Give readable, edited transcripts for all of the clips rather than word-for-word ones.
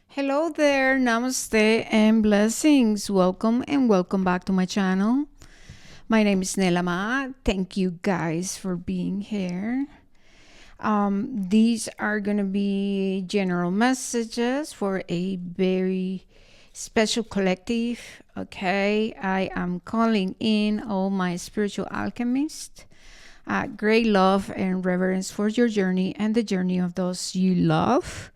Hello there, namaste and blessings. Welcome and welcome back to my channel. My name is Nelama. Thank you guys for being here. These are going to be general messages for a very special collective. Okay, I am calling in all my spiritual alchemists. Great love and reverence for your journey and the journey of those you love.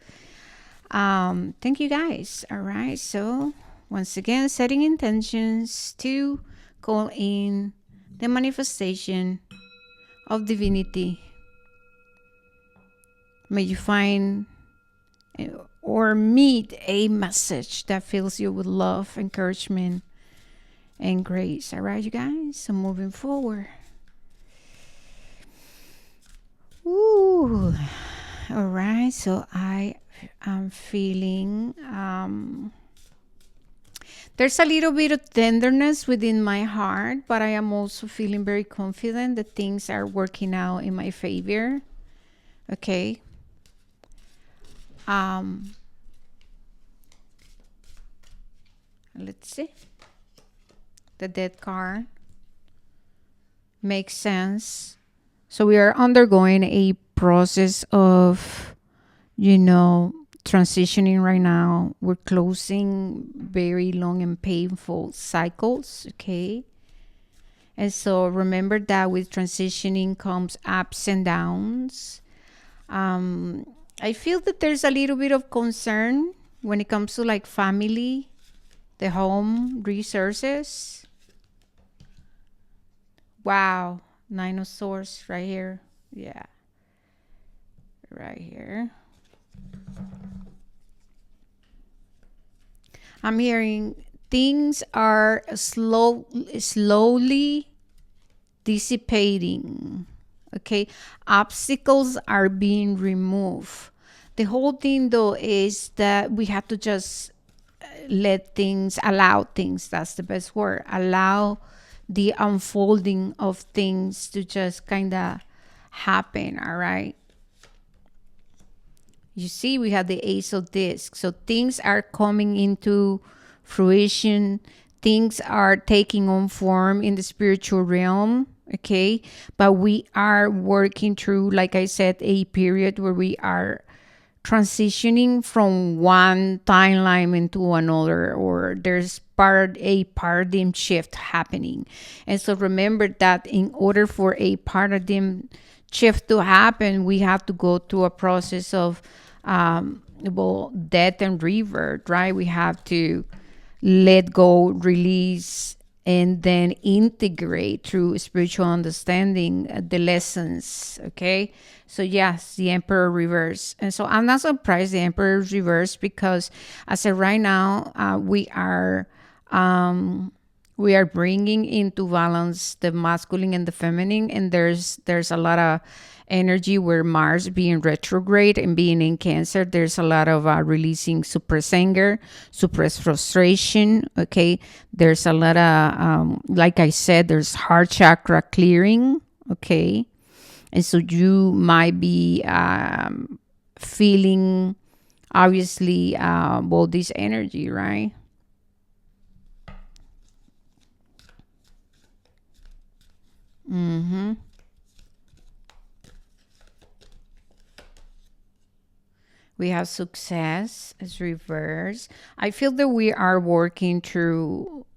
Thank you guys. All right. So, once again, setting intentions to call in the manifestation of divinity. May you find or meet a message that fills you with love, encouragement, and grace. All right, you guys. So, moving forward. Ooh. All right. So, I am feeling. There's a little bit of tenderness within my heart, but I am also feeling very confident that things are working out in my favor. Okay. Let's see. The Death card makes sense. So we are undergoing a process of, transitioning right now. We're closing very long and painful cycles, okay? And so remember that with transitioning comes ups and downs. I feel that there's a little bit of concern when it comes to like family, the home resources. Wow, Nine of Swords right here. Yeah, right here. I'm hearing things are slowly dissipating. Okay, obstacles are being removed. The whole thing though is that we have to just allow things. That's the best word. Allow the unfolding of things to just kind of happen. All right. You see, we have the Ace of Discs. So things are coming into fruition. Things are taking on form in the spiritual realm. Okay. But we are working through, like I said, a period where we are transitioning from one timeline into another, or there's a paradigm shift happening. And so remember that in order for a paradigm shift to happen, we have to go through a process of death and rebirth, right? We have to let go, release, and then integrate through spiritual understanding the lessons. Okay, so yes, the Emperor reverse. And so I'm not surprised the Emperor reverse, because as of right now, we are bringing into balance the masculine and the feminine, and there's a lot of energy where Mars being retrograde and being in Cancer. There's a lot of releasing suppressed anger, suppressed frustration. Okay, there's a lot of like I said, there's heart chakra clearing. Okay, and so you might be feeling obviously this energy, right? Mm-hmm. We have success as reverse. I feel that we are working through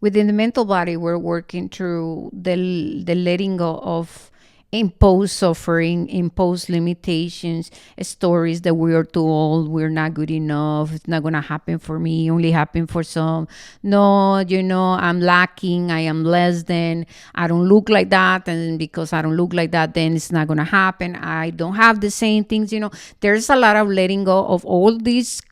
within the mental body. We're working through the letting go of imposed suffering, imposed limitations, stories that we are told we're not good enough, it's not gonna happen for me, only happen for some. No, I'm lacking, I am less than, I don't look like that, and because I don't look like that, then it's not gonna happen. I don't have the same things. There's a lot of letting go of all these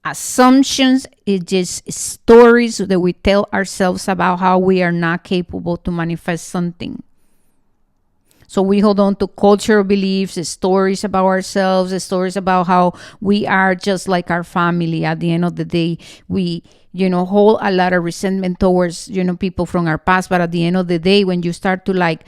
assumptions. It's just stories that we tell ourselves about how we are not capable to manifest something. So we hold on to cultural beliefs, stories about ourselves, stories about how we are just like our family. At the end of the day, we, hold a lot of resentment towards, people from our past. But at the end of the day, when you start to like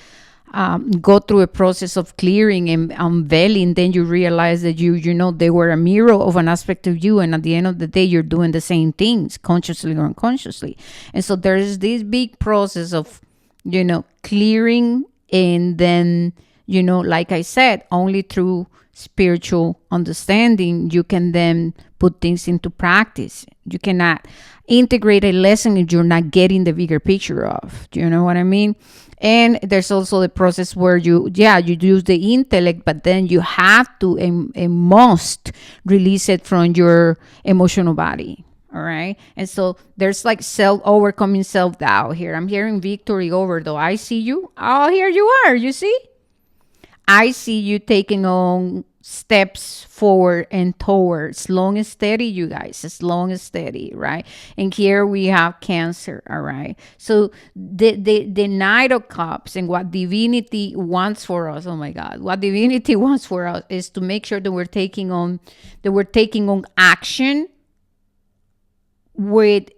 go through a process of clearing and unveiling, then you realize that you know they were a mirror of an aspect of you, and at the end of the day you're doing the same things consciously or unconsciously. And so there's this big process of clearing, and then like I said, only through spiritual understanding you can then put things into practice. You cannot integrate a lesson if you're not getting the bigger picture of. Do you know what I mean? And there's also the process where you use the intellect, but then you have to and must release it from your emotional body. All right. And so there's like overcoming self-doubt here. I'm hearing victory over, though. I see you. Oh, here you are. You see? I see you taking on steps forward and towards, slow and steady, you guys, slow and steady, right? And here we have Cancer, all right? So the Knight of Cups, and what divinity wants for us, oh my God, what divinity wants for us is to make sure that we're taking on action with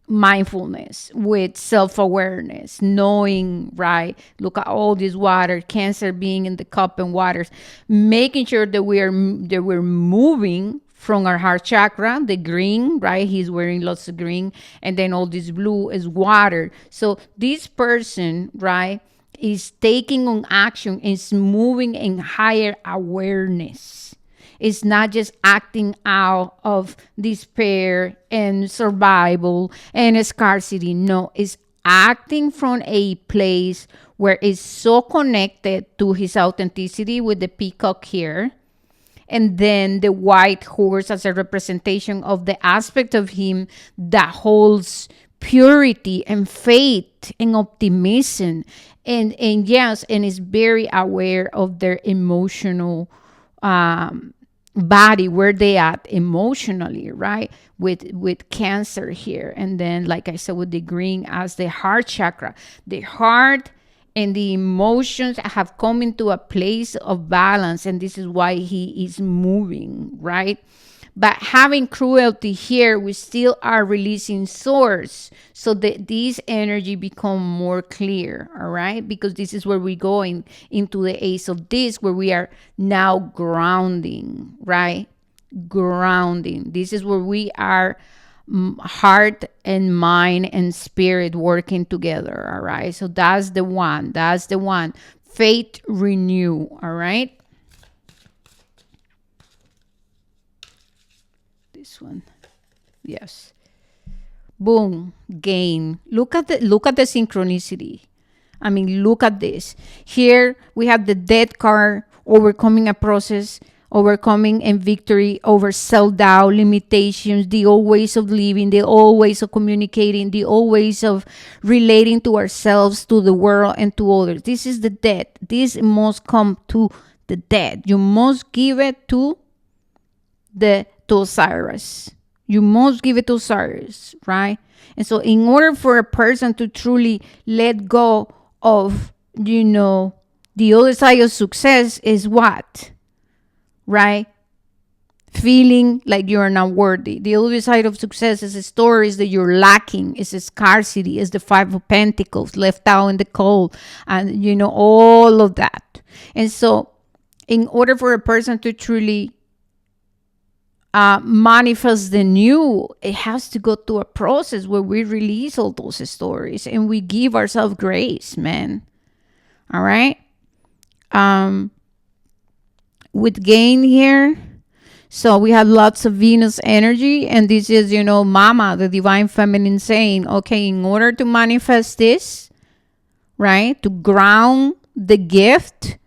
mindfulness, with self-awareness, knowing, right? Look at all this water, Cancer being in the cup and waters, making sure that we're moving from our heart chakra, the green, right? He's wearing lots of green, and then all this blue is water. So this person, right, is taking on action, is moving in higher awareness. It's not just acting out of despair and survival and scarcity. No, it's acting from a place where it's so connected to his authenticity, with the peacock here. And then the white horse as a representation of the aspect of him that holds purity and faith and optimism. And yes, and is very aware of their emotional body, where they at emotionally, right? With Cancer here. And then, like I said, with the green as the heart chakra, the heart and the emotions have come into a place of balance, and this is why he is moving, right? But having cruelty here, we still are releasing source, so that this energy become more clear, all right? Because this is where we go into the Ace of Discs, where we are now grounding, right? Grounding. This is where we are, heart and mind and spirit working together, all right? So that's the one. Faith renew, all right? This one. Yes. Boom. Gain. Look at the synchronicity. I mean, look at this. Here we have the Death card, overcoming a process, overcoming and victory over self-doubt, limitations, the old ways of living, the old ways of communicating, the old ways of relating to ourselves, to the world, and to others. This is the death. This must come to the death. You must give it to Osiris. You must give it to Osiris, right? And so in order for a person to truly let go of, the other side of success is what? Right? Feeling like you're not worthy. The other side of success is the stories that you're lacking, is a scarcity, is the Five of Pentacles, left out in the cold, and all of that. And so in order for a person to truly manifest the new, it has to go through a process where we release all those stories and we give ourselves grace, man. All right. With gain here, so we have lots of Venus energy, and this is, Mama, the divine feminine, saying, okay, in order to manifest this, right, to ground the gift,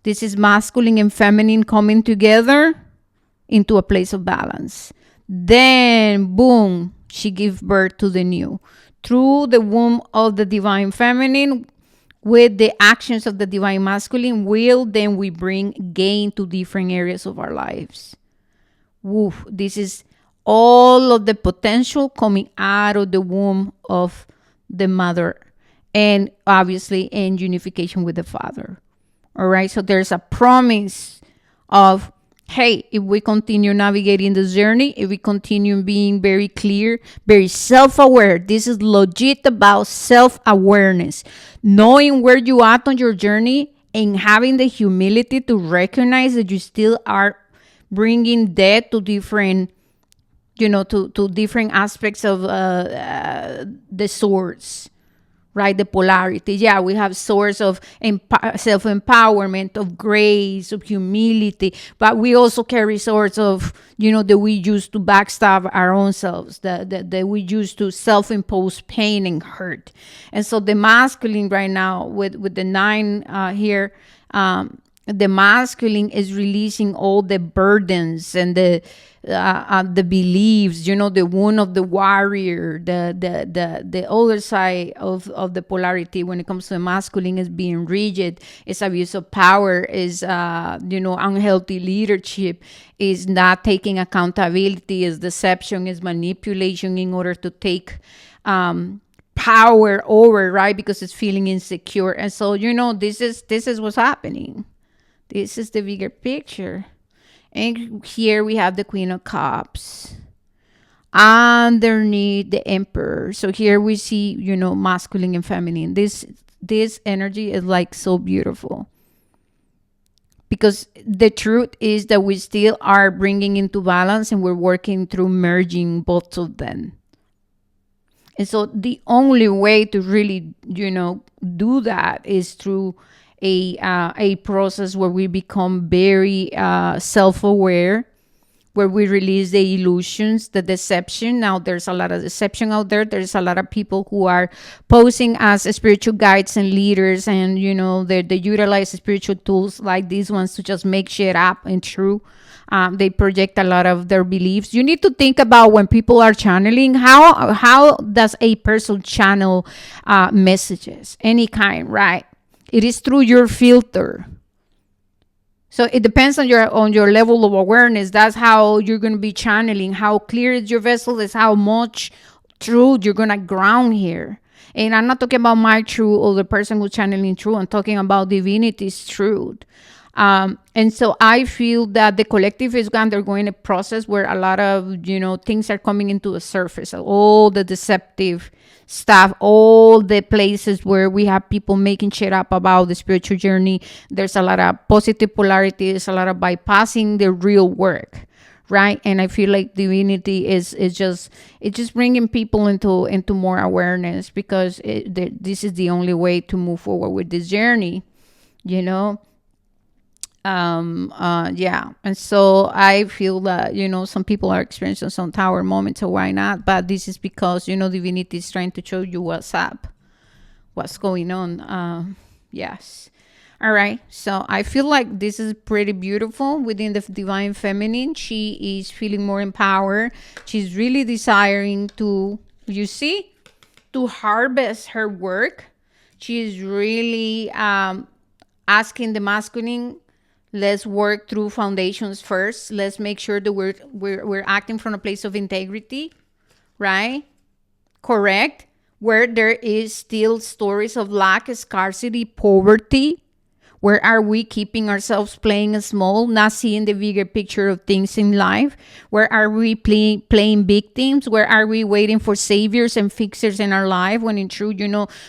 this is masculine and feminine coming together into a place of balance. Then, boom, she gives birth to the new. Through the womb of the divine feminine, with the actions of the divine masculine, then we bring gain to different areas of our lives. Woo, this is all of the potential coming out of the womb of the mother, and obviously in unification with the father. All right, so there's a promise of Hey, if we continue navigating this journey, if we continue being very clear, very self aware, this is legit about self awareness, knowing where you at on your journey and having the humility to recognize that you still are bringing death to different, to different aspects of the source, right? The polarity. Yeah, we have source of self-empowerment, of grace, of humility, but we also carry source of, that we use to backstab our own selves, that we use to self-impose pain and hurt. And so the masculine right now with the nine here, the masculine is releasing all the burdens and the beliefs, the wound of the warrior, the other side of the polarity when it comes to the masculine is being rigid, is abuse of power, is unhealthy leadership, is not taking accountability, is deception, is manipulation in order to take power over, right? Because it's feeling insecure. And so this is what's happening. This is the bigger picture. And here we have the Queen of Cups. Underneath the Emperor. So here we see, masculine and feminine. This energy is like so beautiful. Because the truth is that we still are bringing into balance and we're working through merging both of them. And so the only way to really, do that is through a process where we become very self-aware, where we release the illusions, the deception. Now there's a lot of deception out there. There's a lot of people who are posing as spiritual guides and leaders, and they utilize spiritual tools like these ones to just make shit up and true. They project a lot of their beliefs. You need to think about when people are channeling, how does a person channel messages, any kind, right? It is through your filter. So it depends on your level of awareness. That's how you're going to be channeling. How clear is your vessel is how much truth you're going to ground here. And I'm not talking about my truth or the person who's channeling truth. I'm talking about divinity's truth. And so I feel that the collective is undergoing a process where a lot of, things are coming into the surface. All the deceptive stuff, all the places where we have people making shit up about the spiritual journey. There's a lot of positive polarity. There's a lot of bypassing the real work. Right. And I feel like divinity is just bringing people into more awareness, because this is the only way to move forward with this journey, yeah. And so I feel that some people are experiencing some tower moments, so why not? But this is because divinity is trying to show you what's up, what's going on. Yes. All right. So I feel like this is pretty beautiful within the divine feminine. She is feeling more empowered. She's really desiring to harvest her work. She is really asking the masculine, let's work through foundations first. Let's make sure that we're acting from a place of integrity, right? Correct. Where there is still stories of lack, scarcity, poverty. Where are we keeping ourselves playing small, not seeing the bigger picture of things in life? Where are we playing victims? Where are we waiting for saviors and fixers in our life? When in truth,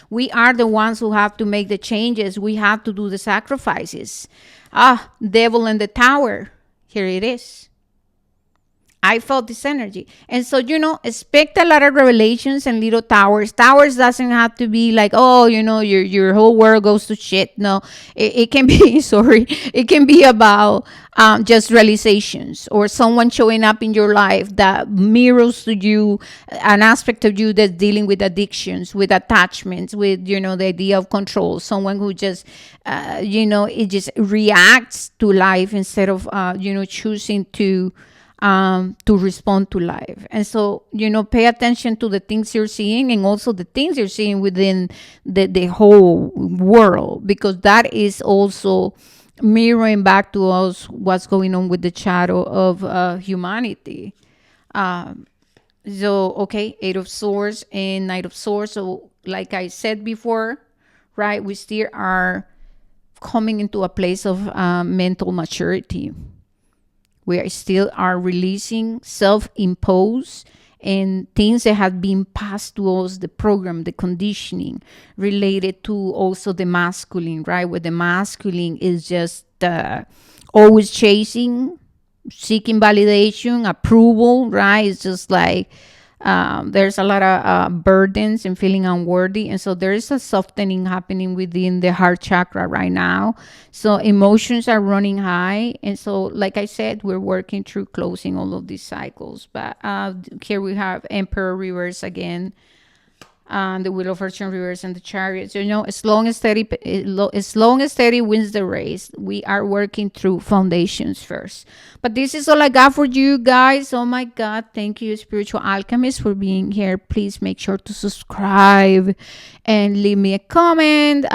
we are the ones who have to make the changes. We have to do the sacrifices. Devil in the tower. Here it is. I felt this energy. And so, expect a lot of revelations and little towers. Towers doesn't have to be like, your whole world goes to shit. No, it can be, sorry, it can be about just realizations, or someone showing up in your life that mirrors to you an aspect of you that's dealing with addictions, with attachments, with, the idea of control. Someone who just, it just reacts to life instead of, choosing to respond to life. And so, pay attention to the things you're seeing, and also the things you're seeing within the whole world, because that is also mirroring back to us what's going on with the shadow of humanity. So, okay, Eight of Swords and Knight of Swords. So, like I said before, right, we still are coming into a place of mental maturity. We are still are releasing self-imposed and things that have been passed to us, the program, the conditioning related to also the masculine, right? Where the masculine is just always chasing, seeking validation, approval, right? It's just like there's a lot of burdens and feeling unworthy. And so there is a softening happening within the heart chakra right now. So emotions are running high. And so, like I said, we're working through closing all of these cycles. But here we have Emperor reverse again, the Wheel of Fortune reverse, and the Chariot. So, as long as steady wins the race, we are working through foundations first. But this is all I got for you guys. Oh my God, thank you, Spiritual Alchemist, for being here. Please make sure to subscribe and leave me a comment.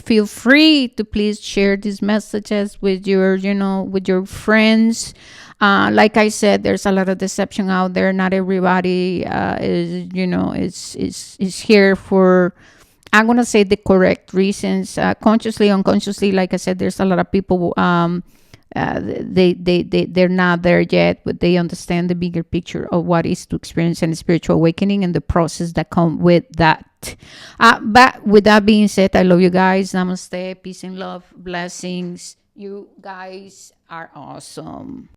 Feel free to please share these messages with your friends. Like I said, there's a lot of deception out there. Not everybody is here for, I'm gonna say, the correct reasons. Consciously, unconsciously, like I said, there's a lot of people. They're not there yet, but they understand the bigger picture of what is to experience a spiritual awakening and the process that come with that. But with that being said, I love you guys. Namaste, peace and love, blessings. You guys are awesome.